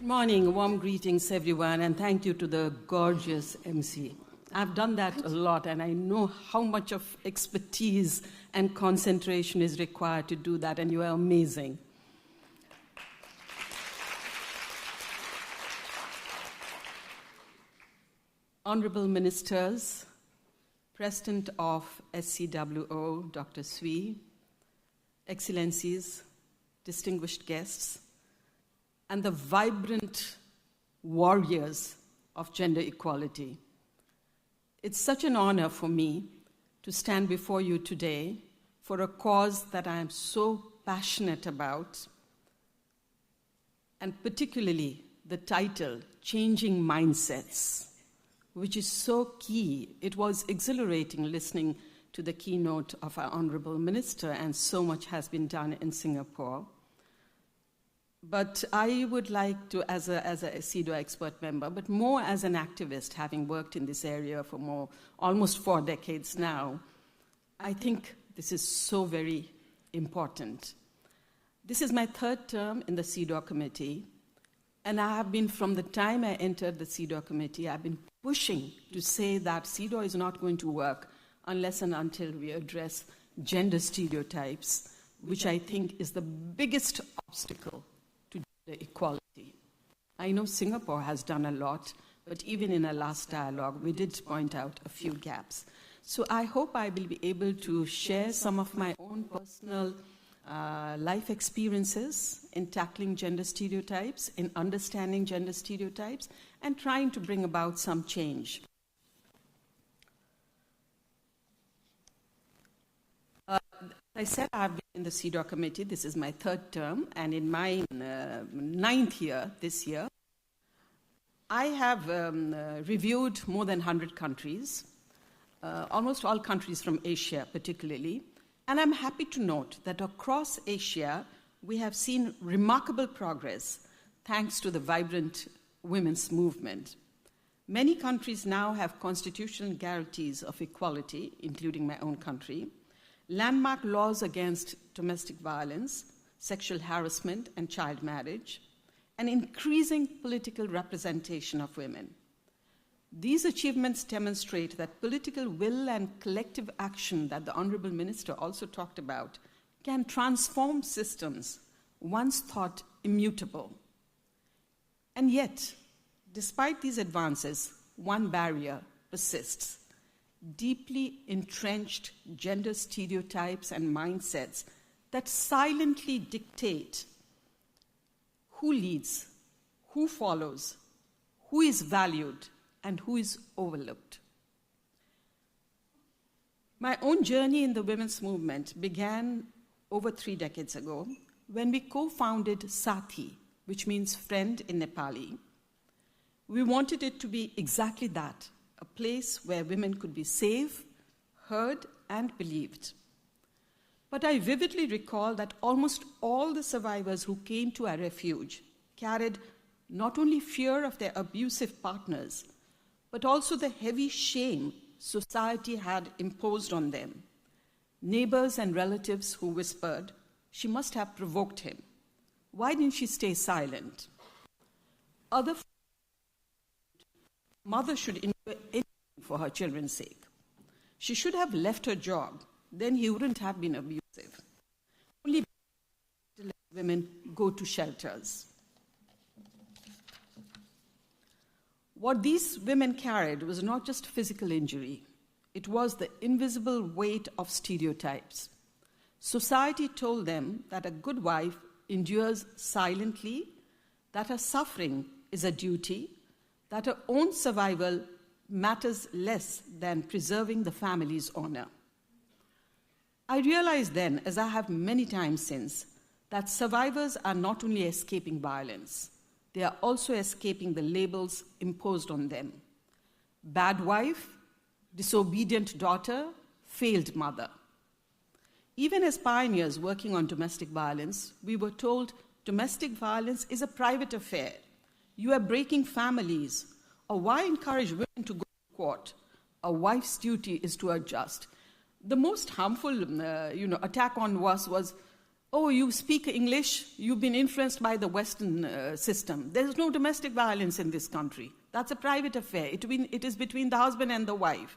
Good morning, warm greetings everyone, and thank you to the gorgeous MC. I've done that a lot, and I know how much of expertise and concentration is required to do that, and you are amazing. Honorable Ministers, President of SCWO, Dr. Swee, Excellencies, distinguished guests, and the vibrant warriors of gender equality. It's such an honor for me to stand before you today for a cause that I am so passionate about, and particularly the title, Changing Mindsets, which is so key. It was exhilarating listening to the keynote of our Honorable Minister, and so much has been done in Singapore. But I would like to, as a CEDAW expert member, but more as an activist, having worked in this area for almost 4 decades now, I think this is so very important. This is my 3rd term in the CEDAW committee, and I have been, from the time I entered the CEDAW committee, I've been pushing to say that CEDAW is not going to work unless and until we address gender stereotypes, which I think is the biggest obstacle to gender equality. I know Singapore has done a lot, but even in our last dialogue, we did point out a few gaps. So I hope I will be able to share some of my own personal life experiences in tackling gender stereotypes, in understanding gender stereotypes, and trying to bring about some change. I said I've been in the CEDAW committee. This is my 3rd term, and in my 9th year this year, I have reviewed more than 100 countries, almost all countries from Asia particularly, and I'm happy to note that across Asia, we have seen remarkable progress thanks to the vibrant women's movement. Many countries now have constitutional guarantees of equality, including my own country, landmark laws against domestic violence, sexual harassment, and child marriage, and increasing political representation of women. These achievements demonstrate that political will and collective action that the Honorable Minister also talked about can transform systems once thought immutable. And yet, despite these advances, one barrier persists: deeply entrenched gender stereotypes and mindsets that silently dictate who leads, who follows, who is valued, and who is overlooked. My own journey in the women's movement began over 3 decades ago when we co-founded Saathi, which means friend in Nepali. We wanted it to be exactly that, a place where women could be safe, heard, and believed. But I vividly recall that almost all the survivors who came to our refuge carried not only fear of their abusive partners, but also the heavy shame society had imposed on them. Neighbors and relatives who whispered, "She must have provoked him. Why didn't she stay silent?" Other mother should endure anything for her children's sake. She should have left her job, then he wouldn't have been abusive. Only to let women go to shelters. What these women carried was not just physical injury. It was the invisible weight of stereotypes. Society told them that a good wife endures silently, that her suffering is a duty, that her own survival matters less than preserving the family's honor. I realized then, as I have many times since, that survivors are not only escaping violence, they are also escaping the labels imposed on them. Bad wife, disobedient daughter, failed mother. Even as pioneers working on domestic violence, we were told domestic violence is a private affair. You are breaking families. Or why encourage women to go to court? A wife's duty is to adjust. The most harmful attack on us was oh, you speak English, you've been influenced by the Western system. There's no domestic violence in this country. That's a private affair. It is between the husband and the wife.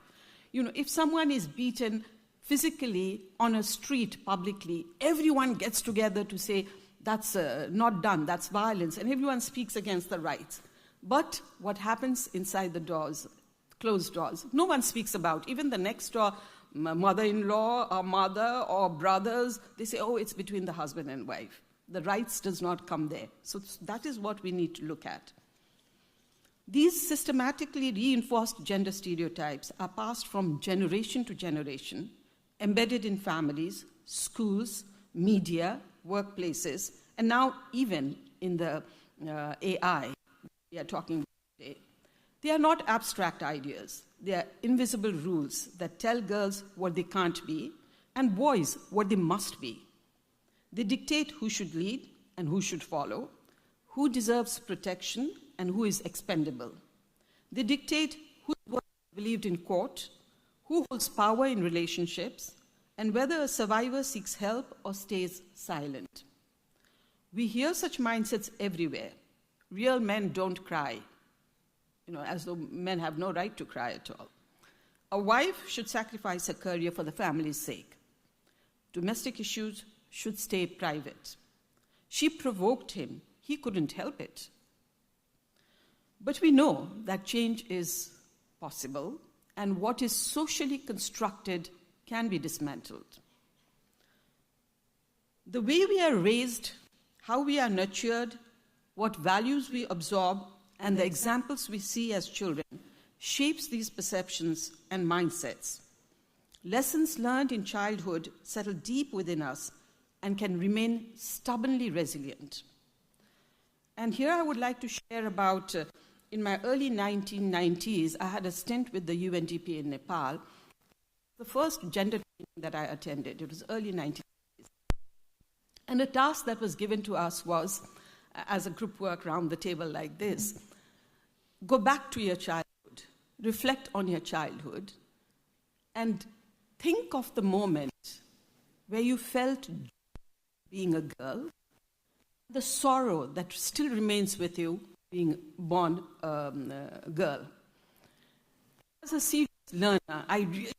You know, if someone is beaten physically on a street publicly, everyone gets together to say, that's not done, that's violence, and everyone speaks against the rights. But what happens inside the doors, closed doors, no one speaks about. Even the next door mother-in-law or mother or brothers, they say, oh, it's between the husband and wife. The rights does not come there. So that is what we need to look at. These systematically reinforced gender stereotypes are passed from generation to generation, embedded in families, schools, media, workplaces, and now even in the AI we are talking about today. They are not abstract ideas. They are invisible rules that tell girls what they can't be and boys what they must be. They dictate who should lead and who should follow, who deserves protection and who is expendable. They dictate whose word is believed in court, who holds power in relationships, and whether a survivor seeks help or stays silent. We hear such mindsets everywhere. Real men don't cry, as though men have no right to cry at all. A wife should sacrifice her career for the family's sake. Domestic issues should stay private. She provoked him. He couldn't help it. But we know that change is possible, and what is socially constructed can be dismantled. The way we are raised, how we are nurtured, what values we absorb, and the examples we see as children shapes these perceptions and mindsets. Lessons learned in childhood settle deep within us and can remain stubbornly resilient. And here I would like to share about, in my early 1990s, I had a stint with the UNDP in Nepal, the first gender training that I attended. It was early 1990s. And a task that was given to us was, as a group work around the table like this, go back to your childhood, reflect on your childhood, and think of the moment where you felt being a girl, the sorrow that still remains with you being born a girl. As a serious learner, I really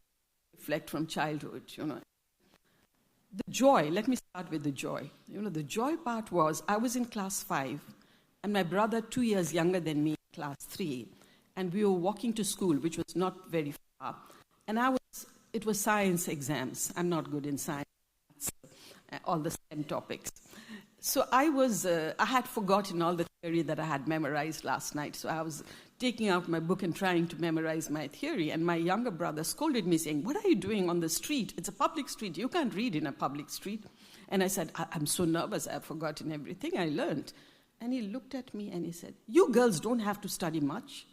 reflect from childhood, The joy, let me start with the joy. The joy part was, I was in class 5, and my brother, 2 years younger than me, class 3, and we were walking to school, which was not very far. And it was science exams. I'm not good in science, all the STEM topics. So I had forgotten all the theory that I had memorized last night. So I was taking out my book and trying to memorize my theory. And my younger brother scolded me saying, what are you doing on the street? It's a public street. You can't read in a public street. And I said, I'm so nervous. I've forgotten everything I learned. And he looked at me and he said, you girls don't have to study much.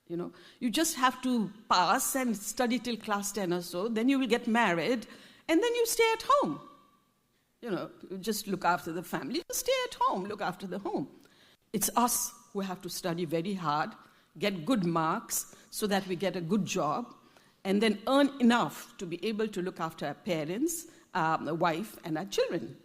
You just have to pass and study till class 10 or so. Then you will get married. And then you stay at home. Just look after the family. Just stay at home, look after the home. It's us who have to study very hard, get good marks so that we get a good job, and then earn enough to be able to look after our parents, a wife, and our children.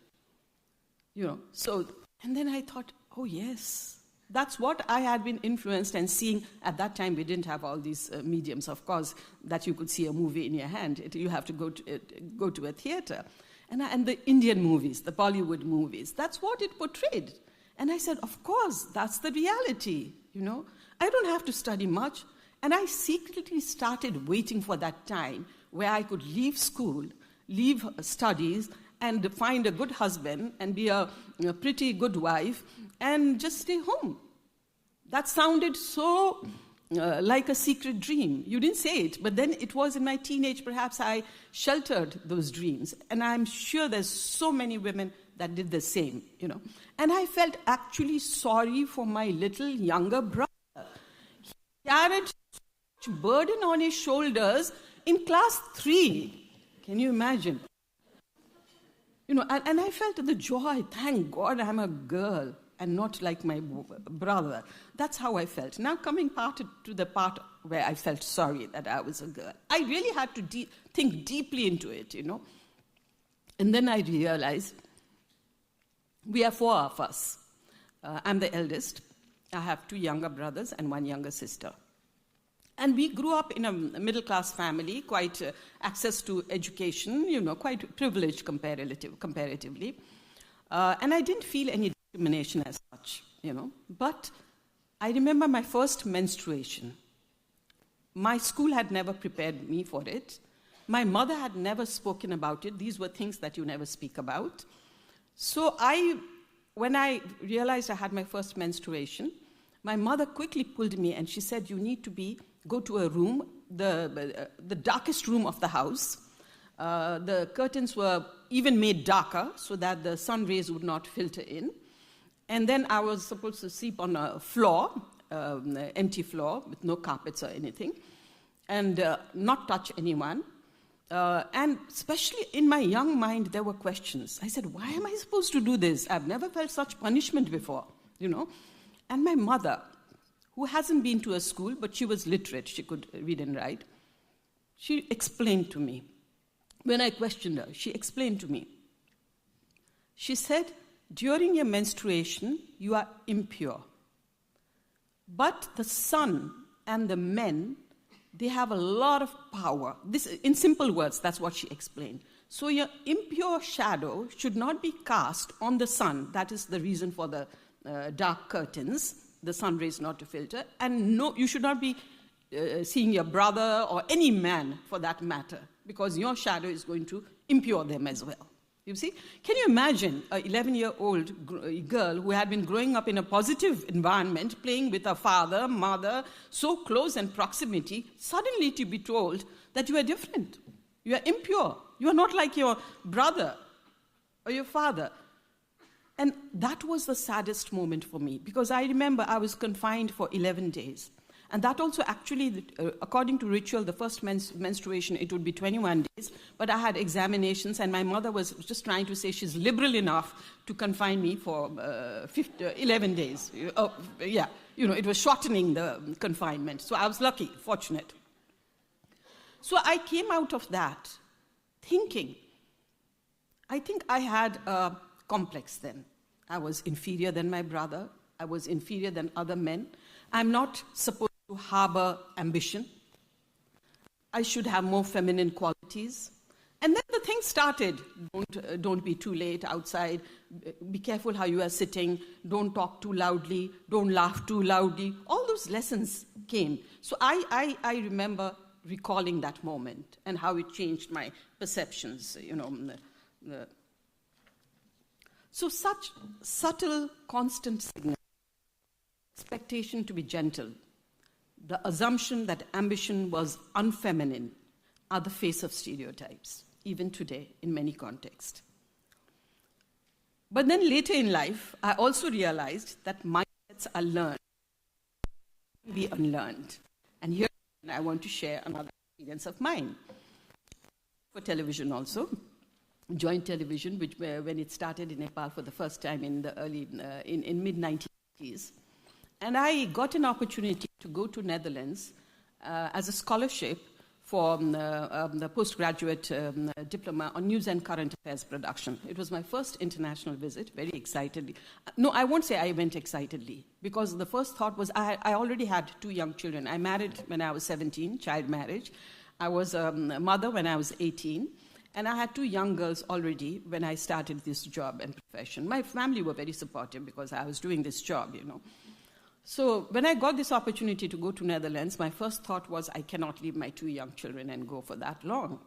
And then I thought, oh yes, that's what I had been influenced and seeing. At that time, we didn't have all these mediums, of course, that you could see a movie in your hand. You have to go to a theater. And the Indian movies, the Bollywood movies, that's what it portrayed. And I said, of course, that's the reality, I don't have to study much. And I secretly started waiting for that time where I could leave school, leave studies, and find a good husband and be a pretty good wife and just stay home. That sounded so like a secret dream. You didn't say it, but then it was in my teenage, perhaps I sheltered those dreams. And I'm sure there's so many women that did the same, And I felt actually sorry for my little younger brother. He carried so much burden on his shoulders in class 3. Can you imagine? And I felt the joy. Thank God I'm a girl and not like my brother. That's how I felt. Now coming to the part where I felt sorry that I was a girl. I really had to think deeply into it, And then I realized We are four of us. I'm the eldest. I have two younger brothers and one younger sister. And we grew up in a middle-class family, quite access to education, quite privileged comparatively. And I didn't feel any discrimination as such, But I remember my first menstruation. My school had never prepared me for it. My mother had never spoken about it. These were things that you never speak about. So when I realized I had my first menstruation, my mother quickly pulled me and she said, you need to go to a room, the darkest room of the house. The curtains were even made darker so that the sun rays would not filter in. And then I was supposed to sleep on a floor, empty floor with no carpets or anything, and not touch anyone. And especially in my young mind, there were questions. I said, why am I supposed to do this? I've never felt such punishment before, And my mother, who hasn't been to a school, but she was literate, she could read and write, she explained to me. When I questioned her, she explained to me. She said, during your menstruation, you are impure. But the sun and the men, they have a lot of power. This, in simple words, that's what she explained. So your impure shadow should not be cast on the sun. That is the reason for the dark curtains, the sun rays not to filter. And no, you should not be seeing your brother or any man for that matter, because your shadow is going to impure them as well. You see? Can you imagine an 11-year-old girl who had been growing up in a positive environment, playing with her father, mother, so close in proximity, suddenly to be told that you are different, you are impure, you are not like your brother or your father? And that was the saddest moment for me, because I remember I was confined for 11 days. And that also actually, according to ritual, the first menstruation, it would be 21 days. But I had examinations, and my mother was just trying to say she's liberal enough to confine me for 11 days. It was shortening the confinement. So I was lucky, fortunate. So I came out of that thinking, I think I had a complex then. I was inferior than my brother. I was inferior than other men. I'm not supposed to harbor ambition. I should have more feminine qualities. And then the thing started. Don't be too late outside. Be careful how you are sitting. Don't talk too loudly. Don't laugh too loudly. All those lessons came. So I remember recalling that moment and how it changed my perceptions, So such subtle, constant signals, expectation to be gentle, the assumption that ambition was unfeminine are the face of stereotypes, even today in many contexts. But then later in life, I also realized that mindsets are learned, be unlearned. And here I want to share another experience of mine. For television also, joint television, which when it started in Nepal for the first time in the in mid-1980s. And I got an opportunity to go to Netherlands as a scholarship for the postgraduate diploma on news and current affairs production. It was my first international visit, very excitedly. No, I won't say I went excitedly, because the first thought was I already had two young children. I married when I was 17, child marriage. I was a mother when I was 18. And I had two young girls already when I started this job and profession. My family were very supportive because I was doing this job, So when I got this opportunity to go to Netherlands, my first thought was I cannot leave my two young children and go for that long.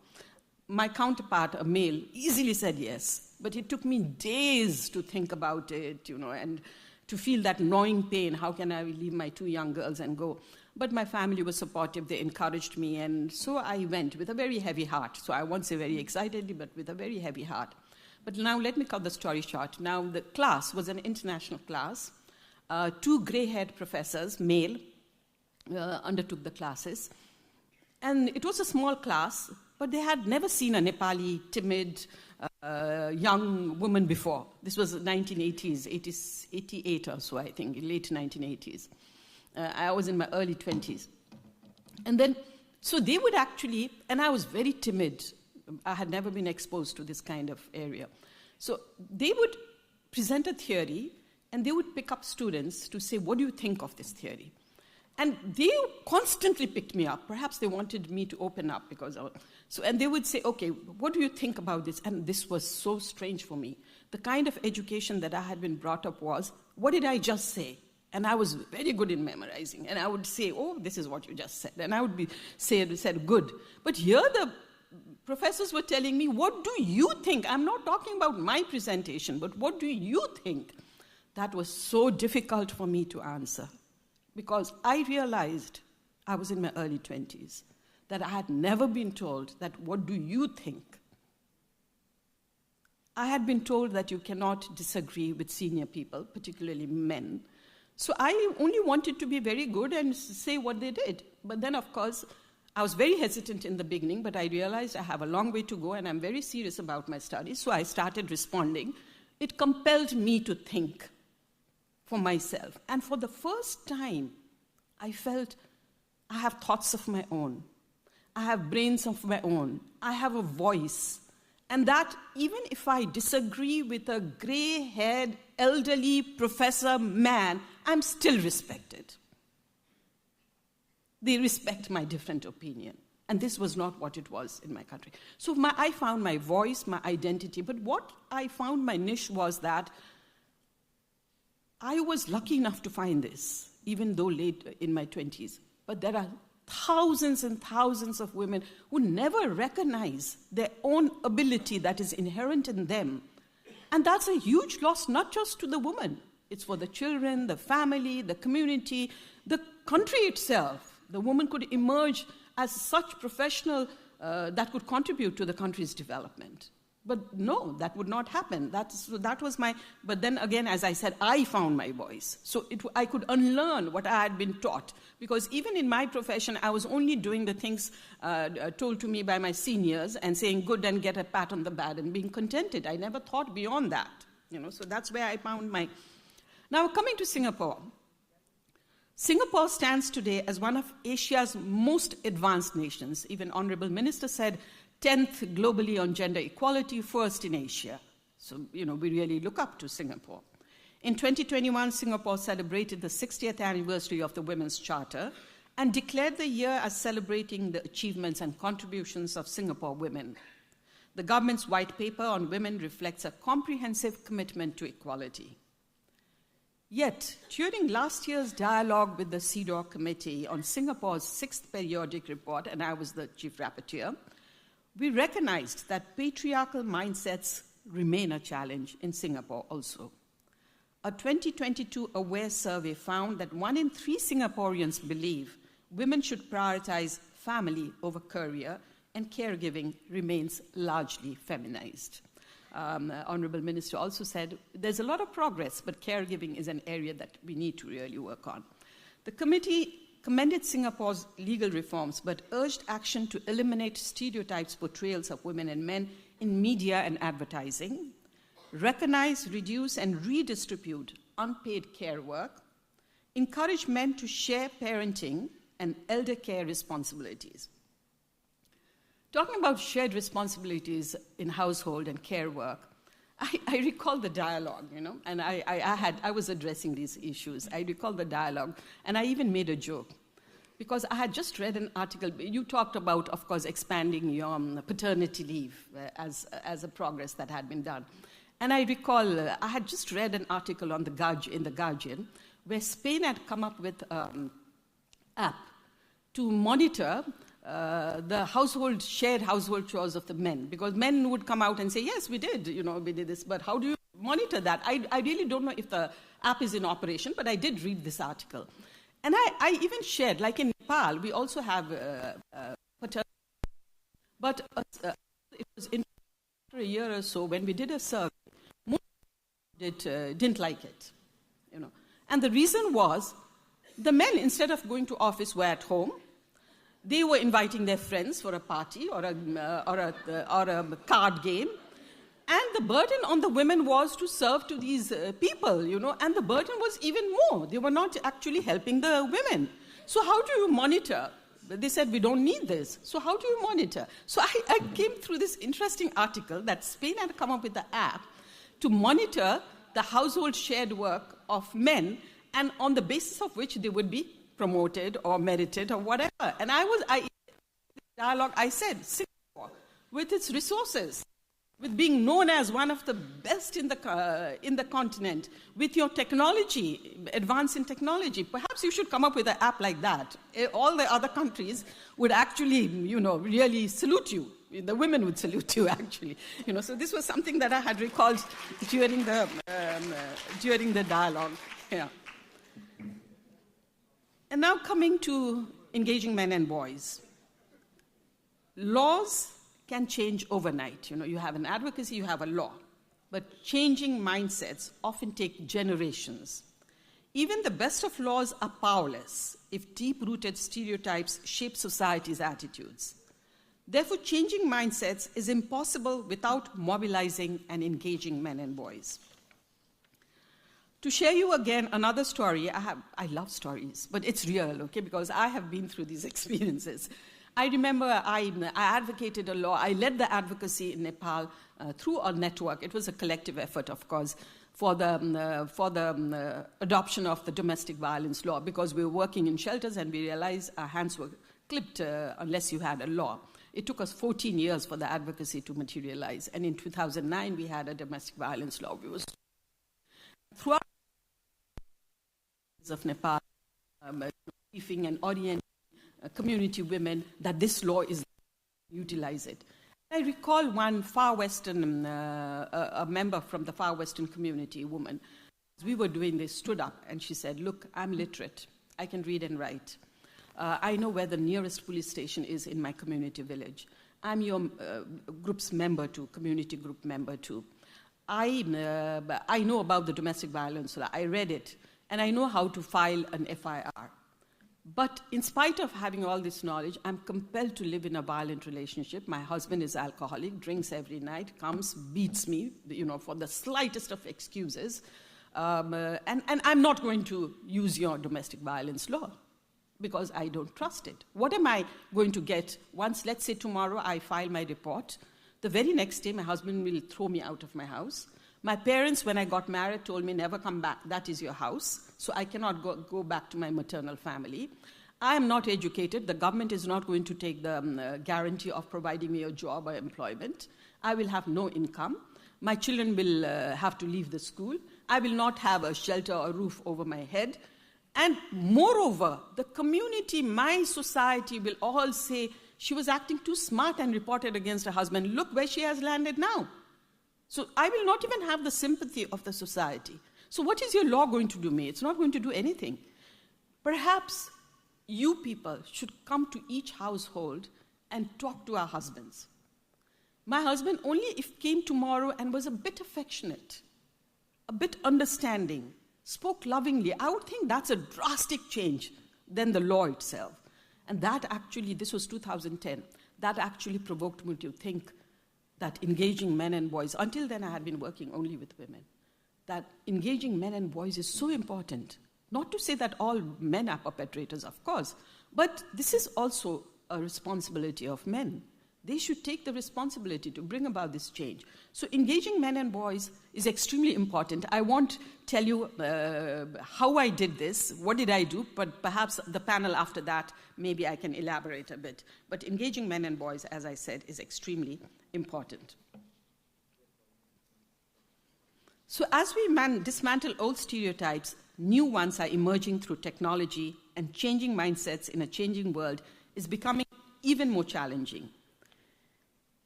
My counterpart, a male, easily said yes. But it took me days to think about it, and to feel that gnawing pain. How can I leave my two young girls and go? But my family was supportive. They encouraged me. And so I went with a very heavy heart. So I won't say very excitedly, but with a very heavy heart. But now let me cut the story short. Now the class was an international class. Two gray-haired professors, male, undertook the classes. And it was a small class, but they had never seen a Nepali, timid, young woman before. This was 1980s, 88 or so, I think, late 1980s. I was in my early 20s. And then, so they would actually, and I was very timid. I had never been exposed to this kind of area. So they would present a theory, and they would pick up students to say, what do you think of this theory? And they constantly picked me up. Perhaps they wanted me to open up and they would say, okay, what do you think about this? And this was so strange for me. The kind of education that I had been brought up was, what did I just say? And I was very good in memorizing. And I would say, oh, this is what you just said. And I would said, good. But here the professors were telling me, what do you think? I'm not talking about my presentation, but what do you think? That was so difficult for me to answer. Because I realized, I was in my early 20s, that I had never been told that, what do you think? I had been told that you cannot disagree with senior people, particularly men. So I only wanted to be very good and say what they did. But then, of course, I was very hesitant in the beginning, but I realized I have a long way to go and I'm very serious about my studies. So I started responding. It compelled me to think for myself. And for the first time, I felt I have thoughts of my own. I have brains of my own. I have a voice. And that even if I disagree with a gray-haired, elderly professor man, I'm still respected. They respect my different opinion. And this was not what it was in my country. So I found my voice, my identity. But what I found my niche was that I was lucky enough to find this, even though late in my 20s. But there are thousands and thousands of women who never recognize their own ability that is inherent in them. And that's a huge loss, not just to the woman. It's for the children, the family, the community, the country itself. The woman could emerge as such professional that could contribute to the country's development. But no, that would not happen. That was my, but then again, as I said, I found my voice. So I could unlearn what I had been taught. Because even in my profession, I was only doing the things told to me by my seniors and saying good and get a pat on the back and being contented. I never thought beyond that. So that's where I found my... Now, coming to Singapore. Singapore stands today as one of Asia's most advanced nations. Even Honorable Minister said, 10th globally on gender equality, first in Asia. So, we really look up to Singapore. In 2021, Singapore celebrated the 60th anniversary of the Women's Charter and declared the year as celebrating the achievements and contributions of Singapore women. The government's white paper on women reflects a comprehensive commitment to equality. Yet, during last year's dialogue with the CEDAW Committee on Singapore's 6th periodic report, and I was the chief rapporteur, we recognized that patriarchal mindsets remain a challenge in Singapore also. A 2022 AWARE survey found that 1 in 3 Singaporeans believe women should prioritize family over career, and caregiving remains largely feminized. Honorable Minister also said there's a lot of progress, but caregiving is an area that we need to really work on. The committee commended Singapore's legal reforms, but urged action to eliminate stereotypes portrayals of women and men in media and advertising, recognize, reduce, and redistribute unpaid care work, encourage men to share parenting and elder care responsibilities. Talking about shared responsibilities in household and care work, I recall the dialogue, and I was addressing these issues. I recall the dialogue, and I even made a joke, because I had just read an article. You talked about, of course, expanding your paternity leave as a progress that had been done. And I recall I had just read an article in the Guardian, where Spain had come up with an app to monitor the shared household chores of the men, because men would come out and say, yes, we did this, but how do you monitor that? I really don't know if the app is in operation, but I did read this article. And I even shared, like in Nepal, we also have paternity, but it was after a year or so when we did a survey, most didn't like it, And the reason was, the men, instead of going to office, were at home. They were inviting their friends for a party or a card game. And the burden on the women was to serve to these people, and the burden was even more. They were not actually helping the women. So how do you monitor? They said, we don't need this. So how do you monitor? So I came through this interesting article that Spain had come up with the app to monitor the household shared work of men, and on the basis of which they would be promoted or merited or whatever. And I said, Singapore, with its resources, with being known as one of the best in the continent, with your technology, advance in technology, perhaps you should come up with an app like that. All the other countries would actually, really salute you. The women would salute you, actually. So this was something that I had recalled during the dialogue. Yeah. And now coming to engaging men and boys. Laws can change overnight. You have an advocacy, you have a law. But changing mindsets often take generations. Even the best of laws are powerless if deep-rooted stereotypes shape society's attitudes. Therefore, changing mindsets is impossible without mobilizing and engaging men and boys. To share you again another story, I love stories, but it's real, okay, because I have been through these experiences. I remember I advocated a law. I led the advocacy in Nepal through a network. It was a collective effort, of course, for the adoption of the domestic violence law, because we were working in shelters and we realized our hands were clipped unless you had a law. It took us 14 years for the advocacy to materialize. And in 2009, we had a domestic violence law. We were throughout of Nepal, briefing and orienting community women that this law is utilize it. I recall one far western, a member from the far western community, a woman. As we were doing this, stood up and she said, "Look, I'm literate. I can read and write. I know where the nearest police station is in my community village. I'm your group's member too, community group member too. I know about the domestic violence law. I read it, and I know how to file an FIR. But in spite of having all this knowledge, I'm compelled to live in a violent relationship. My husband is alcoholic, drinks every night, comes, beats me, for the slightest of excuses. And I'm not going to use your domestic violence law because I don't trust it. What am I going to get once, let's say tomorrow, I file my report? The very next day, my husband will throw me out of my house. My parents, when I got married, told me, never come back. That is your house. So I cannot go back to my maternal family. I am not educated. The government is not going to take the guarantee of providing me a job or employment. I will have no income. My children will have to leave the school. I will not have a shelter or roof over my head. And moreover, the community, my society will all say, she was acting too smart and reported against her husband. Look where she has landed now. So I will not even have the sympathy of the society. So what is your law going to do me? It's not going to do anything. Perhaps you people should come to each household and talk to our husbands. My husband only if came tomorrow and was a bit affectionate, a bit understanding, spoke lovingly, I would think that's a drastic change than the law itself. And that actually, this was 2010, that actually provoked me to think that engaging men and boys, until then I had been working only with women, that engaging men and boys is so important. Not to say that all men are perpetrators, of course, but this is also a responsibility of men. They should take the responsibility to bring about this change. So engaging men and boys is extremely important. I won't tell you how I did this, what did I do, but perhaps the panel after that, maybe I can elaborate a bit. But engaging men and boys, as I said, is extremely important. So as we dismantle old stereotypes, new ones are emerging through technology, and changing mindsets in a changing world is becoming even more challenging.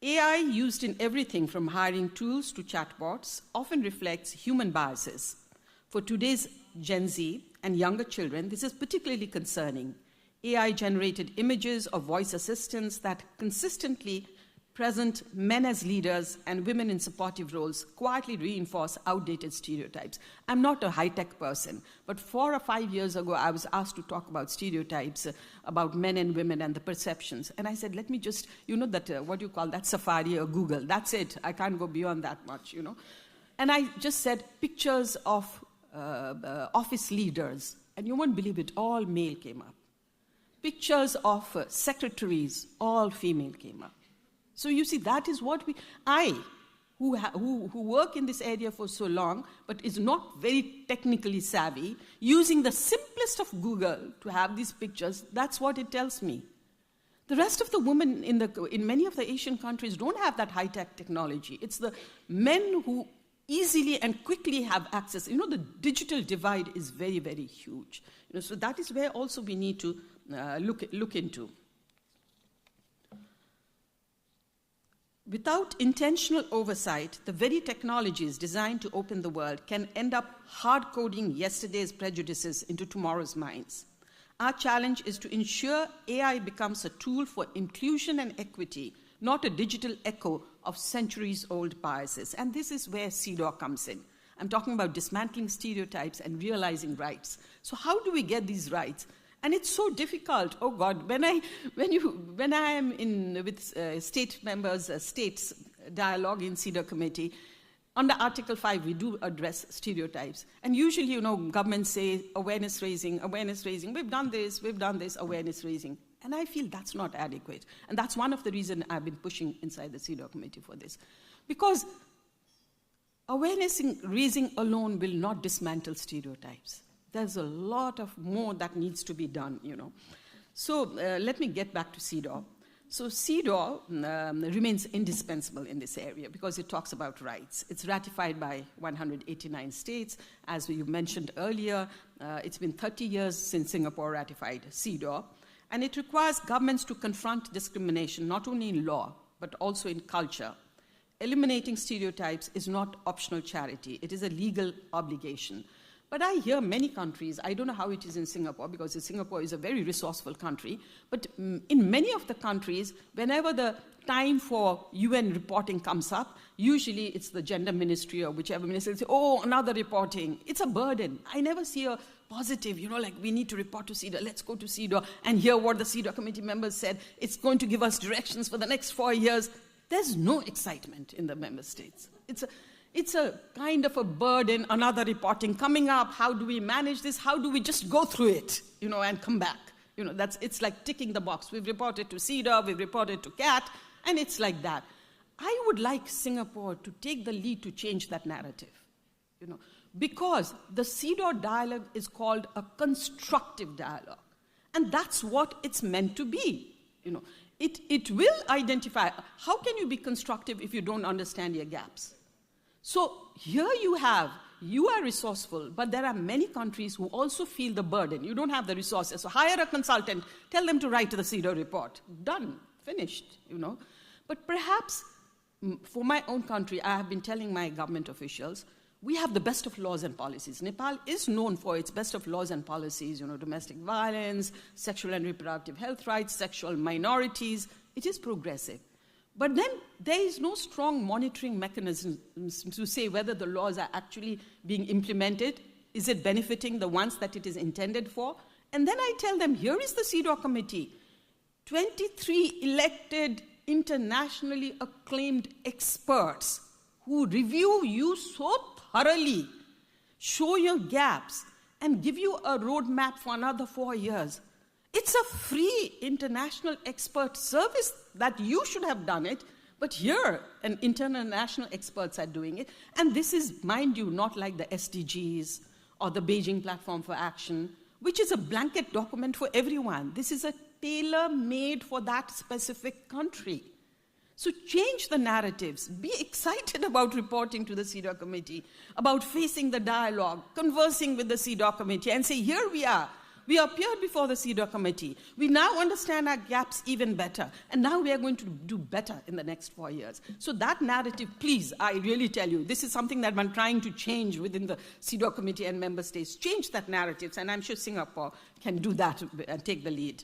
AI, used in everything from hiring tools to chatbots, often reflects human biases. For today's Gen Z and younger children, this is particularly concerning. AI-generated images of voice assistants that consistently present men as leaders and women in supportive roles quietly reinforce outdated stereotypes. I'm not a high-tech person, but 4 or 5 years ago, I was asked to talk about stereotypes, about men and women and the perceptions. And I said, let me just, that, what do you call that, Safari or Google. That's it. I can't go beyond that much, And I just said pictures of office leaders, and you won't believe it, all male came up. Pictures of secretaries, all female came up. So you see, that is what who work in this area for so long, but is not very technically savvy, using the simplest of Google to have these pictures, that's what it tells me. The rest of the women in many of the Asian countries don't have that high-tech technology. It's the men who easily and quickly have access. You know, the digital divide is very, very huge. You know, so that is where also we need to look into. Without intentional oversight, the very technologies designed to open the world can end up hard-coding yesterday's prejudices into tomorrow's minds. Our challenge is to ensure AI becomes a tool for inclusion and equity, not a digital echo of centuries-old biases. And this is where CEDAW comes in. I'm talking about dismantling stereotypes and realizing rights. So how do we get these rights? And it's so difficult. Oh God, when I am with state members, states dialogue in CEDAW committee, under Article 5, we do address stereotypes. And usually, you know, governments say awareness raising, we've done this, awareness raising. And I feel that's not adequate. And that's one of the reasons I've been pushing inside the CEDAW committee for this. Because awareness raising alone will not dismantle stereotypes. There's a lot of more that needs to be done, you know. So let me get back to CEDAW. So CEDAW remains indispensable in this area because it talks about rights. It's ratified by 189 states. As you mentioned earlier, it's been 30 years since Singapore ratified CEDAW. And it requires governments to confront discrimination, not only in law, but also in culture. Eliminating stereotypes is not optional charity. It is a legal obligation. But I hear many countries, I don't know how it is in Singapore, because Singapore is a very resourceful country, but in many of the countries, whenever the time for UN reporting comes up, usually it's the gender ministry or whichever ministry say, oh, another reporting. It's a burden. I never see a positive, you know, like we need to report to CEDAW, let's go to CEDAW and hear what the CEDAW committee members said. It's going to give us directions for the next 4 years. There's no excitement in the member states. It's a kind of a burden, another reporting coming up. How do we manage this? How do we just go through it, you know, and come back? You know, it's like ticking the box. We've reported to CEDAW, we've reported to CAT, and it's like that. I would like Singapore to take the lead to change that narrative, you know, because the CEDAW dialogue is called a constructive dialogue. And that's what it's meant to be, you know. It will identify, how can you be constructive if you don't understand your gaps? So here you are resourceful, but there are many countries who also feel the burden. You don't have the resources. So hire a consultant, tell them to write the CEDAW report. Done, finished, you know. But perhaps for my own country, I have been telling my government officials, we have the best of laws and policies. Nepal is known for its best of laws and policies, you know, domestic violence, sexual and reproductive health rights, sexual minorities. It is progressive. But then there is no strong monitoring mechanism to say whether the laws are actually being implemented. Is it benefiting the ones that it is intended for? And then I tell them, here is the CEDAW committee, 23 elected, internationally acclaimed experts who review you so thoroughly, show your gaps, and give you a roadmap for another 4 years. It's a free international expert service that you should have done it, but here, international experts are doing it. And this is, mind you, not like the SDGs or the Beijing Platform for Action, which is a blanket document for everyone. This is a tailor-made for that specific country. So change the narratives. Be excited about reporting to the CEDAW committee, about facing the dialogue, conversing with the CEDAW committee, and say, here we are. We appeared before the CEDAW committee. We now understand our gaps even better. And now we are going to do better in the next 4 years. So that narrative, please, I really tell you, this is something that I'm trying to change within the CEDAW committee and member states. Change that narrative, and I'm sure Singapore can do that and take the lead.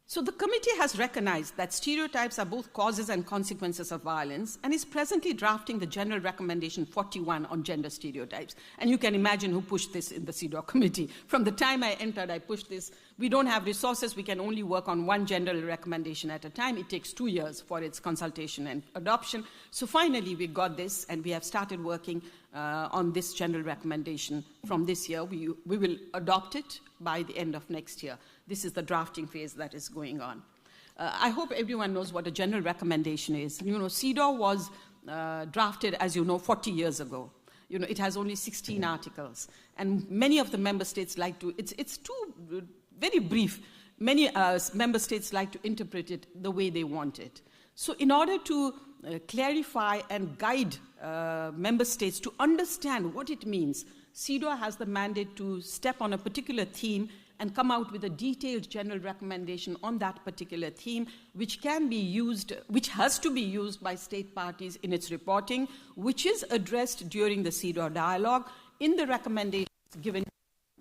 So the committee has recognized that stereotypes are both causes and consequences of violence and is presently drafting the General Recommendation 41 on gender stereotypes. And you can imagine who pushed this in the CEDAW committee. From the time I entered, I pushed this We don't have resources. We can only work on one general recommendation at a time. It takes 2 years for its consultation and adoption. So finally, we got this, and we have started working on this general recommendation from this year. We will adopt it by the end of next year. This is the drafting phase that is going on. I hope everyone knows what a general recommendation is. CEDAW was drafted, as you know, 40 years ago. It has only 16 articles. And many of the member states like to, it's too very brief. Many member states like to interpret it the way they want it. So in order to clarify and guide member states to understand what it means, CEDAW has the mandate to step on a particular theme and come out with a detailed general recommendation on that particular theme, which can be used, which has to be used by state parties in its reporting, which is addressed during the CEDAW dialogue in the recommendations given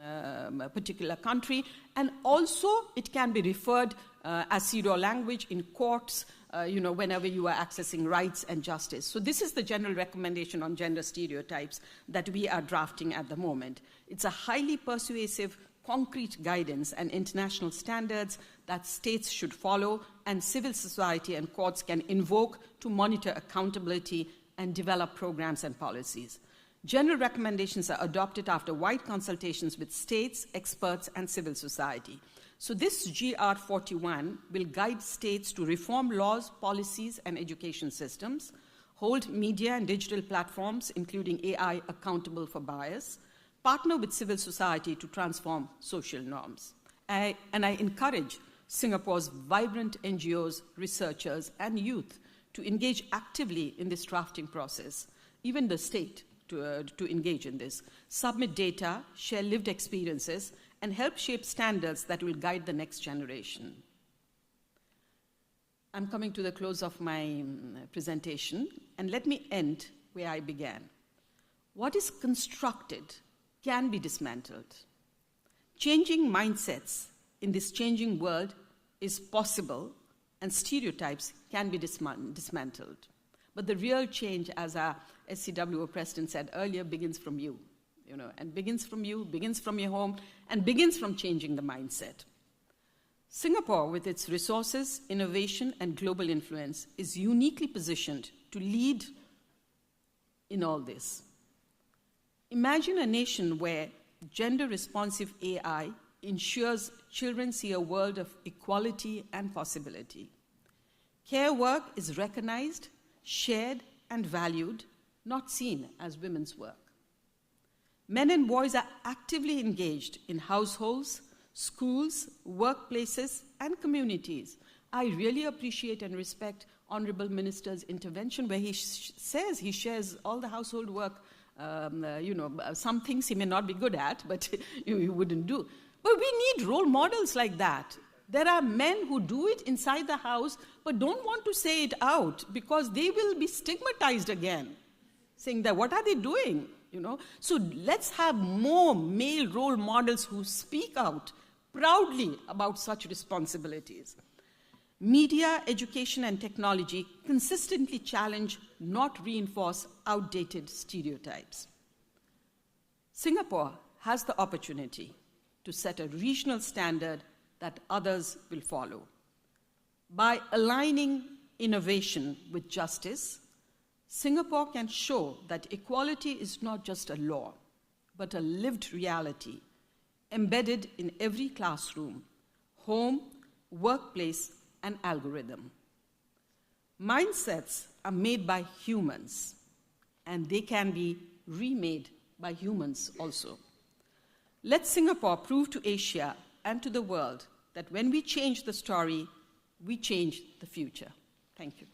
a particular country, and also it can be referred as CEDAW language in courts, whenever you are accessing rights and justice. So this is the general recommendation on gender stereotypes that we are drafting at the moment. It's a highly persuasive, concrete guidance and international standards that states should follow and civil society and courts can invoke to monitor accountability and develop programs and policies. General recommendations are adopted after wide consultations with states, experts, and civil society. So this GR 41 will guide states to reform laws, policies, and education systems, hold media and digital platforms, including AI, accountable for bias, partner with civil society to transform social norms. And I encourage Singapore's vibrant NGOs, researchers, and youth to engage actively in this drafting process, even the state to engage in this, submit data, share lived experiences, and help shape standards that will guide the next generation. I'm coming to the close of my presentation, and let me end where I began. What is constructed can be dismantled. Changing mindsets in this changing world is possible, and stereotypes can be dismantled. But the real change, as our SCWO president said earlier, begins from you, and begins from you, begins from your home, and begins from changing the mindset. Singapore, with its resources, innovation, and global influence, is uniquely positioned to lead in all this. Imagine a nation where gender-responsive AI ensures children see a world of equality and possibility. Care work is recognized, shared, and valued, not seen as women's work. Men and boys are actively engaged in households, schools, workplaces, and communities. I really appreciate and respect Honorable Minister's intervention where he says he shares all the household work. Some things he may not be good at, but you wouldn't do. But we need role models like that. There are men who do it inside the house, but don't want to say it out because they will be stigmatized again, saying that, what are they doing? So let's have more male role models who speak out proudly about such responsibilities. Media, education, and technology consistently challenge, not reinforce, outdated stereotypes. Singapore has the opportunity to set a regional standard that others will follow. By aligning innovation with justice, Singapore can show that equality is not just a law, but a lived reality embedded in every classroom, home, workplace, and algorithm. Mindsets are made by humans, and they can be remade by humans also. Let Singapore prove to Asia and to the world that when we change the story, we change the future. Thank you.